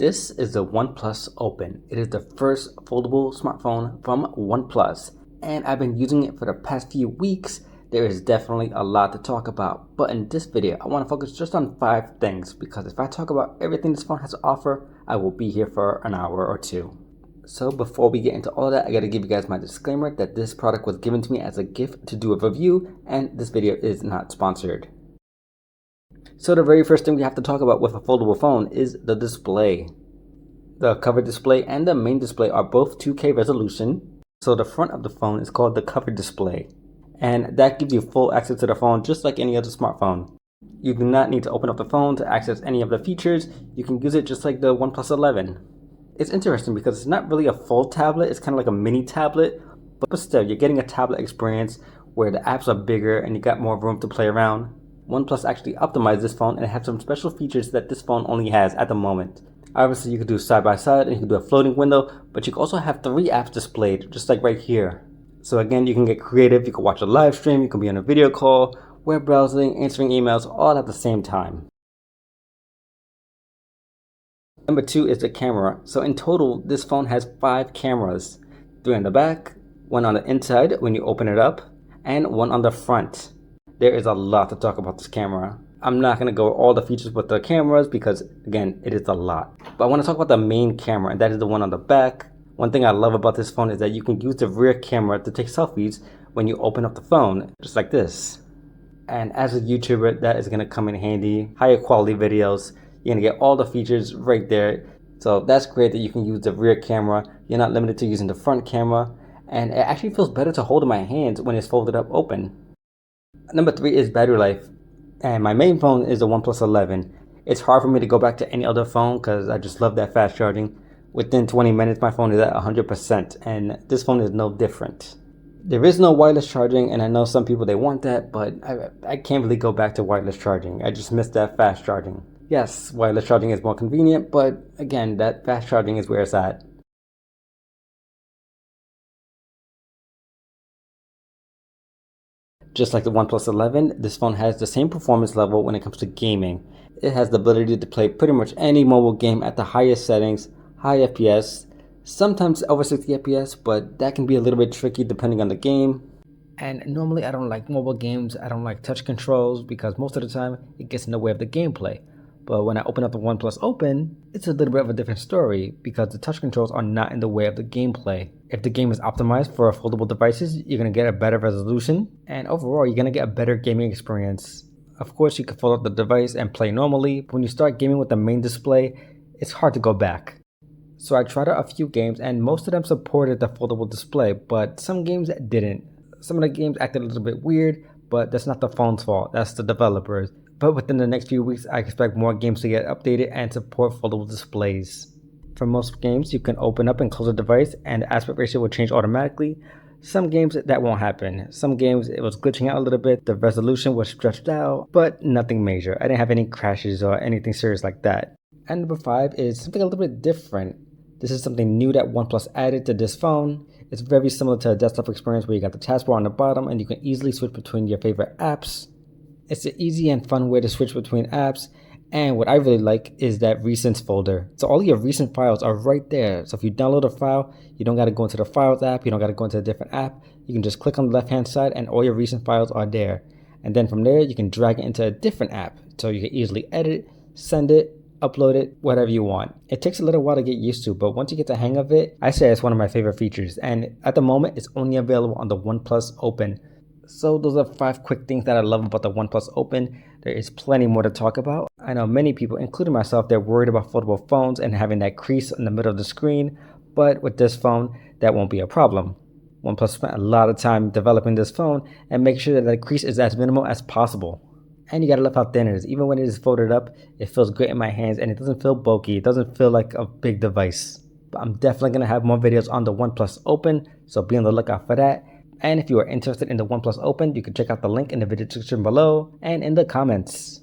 This is the Oneplus Open. It is the first foldable smartphone from Oneplus, and I've been using it for the past few weeks. There is definitely a lot to talk about, but in this video, I want to focus just on 5 things because if I talk about everything this phone has to offer, I will be here for an hour or two. So before we get into all that, I gotta give you guys my disclaimer that this product was given to me as a gift to do a review, and this video is not sponsored. So the very first thing we have to talk about with a foldable phone is the display. The cover display and the main display are both 2K resolution. So the front of the phone is called the cover display. And that gives you full access to the phone just like any other smartphone. You do not need to open up the phone to access any of the features. You can use it just like the OnePlus 11. It's interesting because it's not really a full tablet. It's kind of like a mini tablet. But still, you're getting a tablet experience where the apps are bigger and you got more room to play around. OnePlus actually optimized this phone and it has some special features that this phone only has at the moment. Obviously, you could do side by side and you can do a floating window, but you can also have 3 apps displayed, just like right here. So again, you can get creative. You can watch a live stream, you can be on a video call, web browsing, answering emails, all at the same time. Number 2 is the camera. So in total, this phone has 5 cameras. 3 on the back, 1 on the inside when you open it up, and 1 on the front. There is a lot to talk about this camera. I'm not going to go over all the features with the cameras because, again, it is a lot. But I want to talk about the main camera, and that is the one on the back. One thing I love about this phone is that you can use the rear camera to take selfies when you open up the phone, just like this. And as a YouTuber, that is going to come in handy. Higher quality videos. You're going to get all the features right there. So that's great that you can use the rear camera. You're not limited to using the front camera. And it actually feels better to hold in my hands when it's folded up open. Number 3 is battery life, and my main phone is the OnePlus 11. It's hard for me to go back to any other phone because I just love that fast charging. Within 20 minutes my phone is at 100%, and this phone is no different. There is no wireless charging, and I know some people they want that, but I can't really go back to wireless charging. I just miss that fast charging. Yes, wireless charging is more convenient, but again, that fast charging is where it's at. Just like the OnePlus 11, this phone has the same performance level when it comes to gaming. It has the ability to play pretty much any mobile game at the highest settings, high FPS, sometimes over 60 FPS, but that can be a little bit tricky depending on the game. And normally I don't like mobile games, I don't like touch controls because most of the time it gets in the way of the gameplay. But when I open up the OnePlus Open, it's a little bit of a different story because the touch controls are not in the way of the gameplay. If the game is optimized for foldable devices, you're going to get a better resolution, and overall you're going to get a better gaming experience. Of course, you can fold up the device and play normally, but when you start gaming with the main display, it's hard to go back. So I tried out a few games and most of them supported the foldable display, but some games didn't. Some of the games acted a little bit weird, but that's not the phone's fault, that's the developers. But within the next few weeks, I expect more games to get updated and support foldable displays. For most games, you can open up and close the device and the aspect ratio will change automatically. Some games that won't happen. Some games it was glitching out a little bit, the resolution was stretched out, but nothing major. I didn't have any crashes or anything serious like that. And number 5 is something a little bit different. This is something new that OnePlus added to this phone. It's very similar to a desktop experience where you got the taskbar on the bottom and you can easily switch between your favorite apps. It's an easy and fun way to switch between apps, and what I really like is that recents folder. So all your recent files are right there. So if you download a file, you don't got to go into the Files app, you don't got to go into a different app. You can just click on the left hand side and all your recent files are there. And then from there, you can drag it into a different app. So you can easily edit, send it, upload it, whatever you want. It takes a little while to get used to, but once you get the hang of it, I say it's one of my favorite features. And at the moment, it's only available on the OnePlus Open. So those are 5 quick things that I love about the OnePlus Open. There is plenty more to talk about. I know many people, including myself, they're worried about foldable phones and having that crease in the middle of the screen, but with this phone, that won't be a problem. OnePlus spent a lot of time developing this phone and make sure that the crease is as minimal as possible. And you gotta love how thin it is. Even when it is folded up, it feels great in my hands and it doesn't feel bulky. It doesn't feel like a big device. But I'm definitely gonna have more videos on the OnePlus Open, so be on the lookout for that. And if you are interested in the OnePlus Open, you can check out the link in the video description below and in the comments.